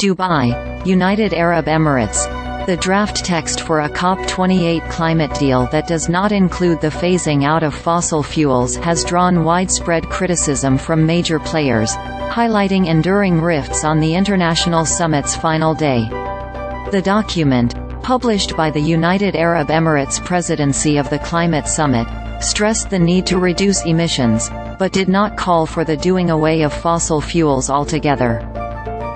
Dubai, United Arab Emirates. The draft text for a COP28 climate deal that does not include the phasing out of fossil fuels has drawn widespread criticism from major players, highlighting enduring rifts on the international summit's final day. The document, published by the United Arab Emirates Presidency of the Climate Summit, stressed the need to reduce emissions, but did not call for the doing away of fossil fuels altogether.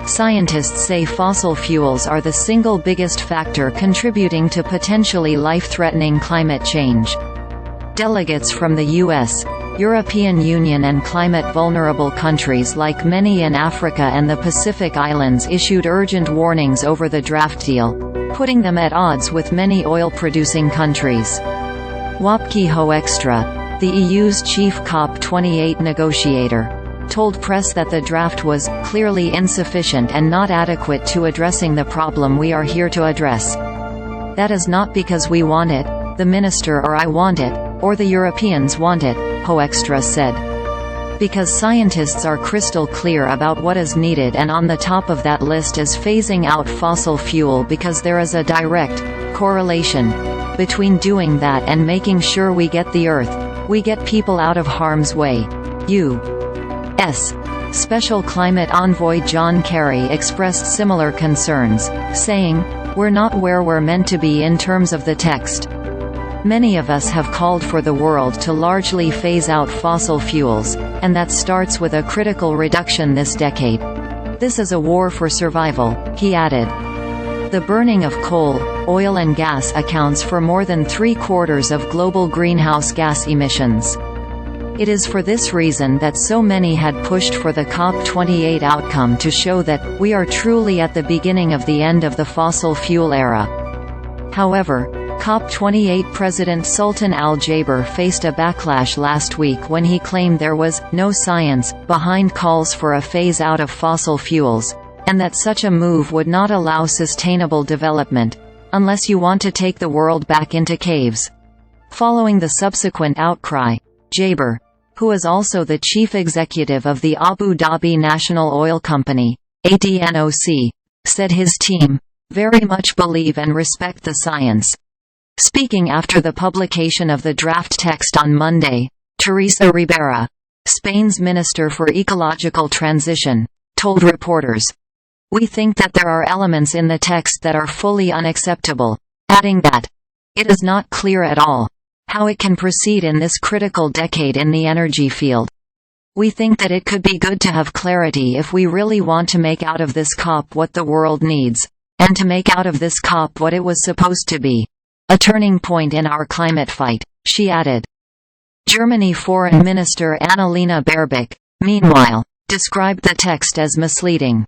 Scientists say fossil fuels are the single biggest factor contributing to potentially life-threatening climate change. Delegates from the US, European Union and climate-vulnerable countries like many in Africa and the Pacific Islands issued urgent warnings over the draft deal, putting them at odds with many oil-producing countries. Wopke Hoekstra, the EU's chief COP28 negotiator, told press that the draft was clearly insufficient and not adequate to addressing the problem we are here to address. That is not because we want it, the minister or I want it, or the Europeans want it, Hoekstra said. Because scientists are crystal clear about what is needed, and on the top of that list is phasing out fossil fuel, because there is a direct correlation between doing that and making sure we get the Earth, we get people out of harm's way. U.S. Special Climate Envoy John Kerry expressed similar concerns, saying, "We're not where we're meant to be in terms of the text. Many of us have called for the world to largely phase out fossil fuels, and that starts with a critical reduction this decade. This is a war for survival," he added. The burning of coal, oil and gas accounts for more than 3/4 of global greenhouse gas emissions. It is for this reason that so many had pushed for the COP28 outcome to show that we are truly at the beginning of the end of the fossil fuel era. However, COP28 President Sultan Al-Jaber faced a backlash last week when he claimed there was no science behind calls for a phase out of fossil fuels, and that such a move would not allow sustainable development, unless you want to take the world back into caves. Following the subsequent outcry, Jaber, who is also the chief executive of the Abu Dhabi National Oil Company, ADNOC, said his team very much believe and respect the science. Speaking after the publication of the draft text on Monday, Teresa Ribera, Spain's Minister for Ecological Transition, told reporters, "We think that there are elements in the text that are fully unacceptable," adding that, "It is not clear at all how it can proceed in this critical decade in the energy field. We think that it could be good to have clarity if we really want to make out of this COP what the world needs, and to make out of this COP what it was supposed to be. A turning point in our climate fight," she added. Germany Foreign Minister Annalena Baerbock, meanwhile, described the text as misleading.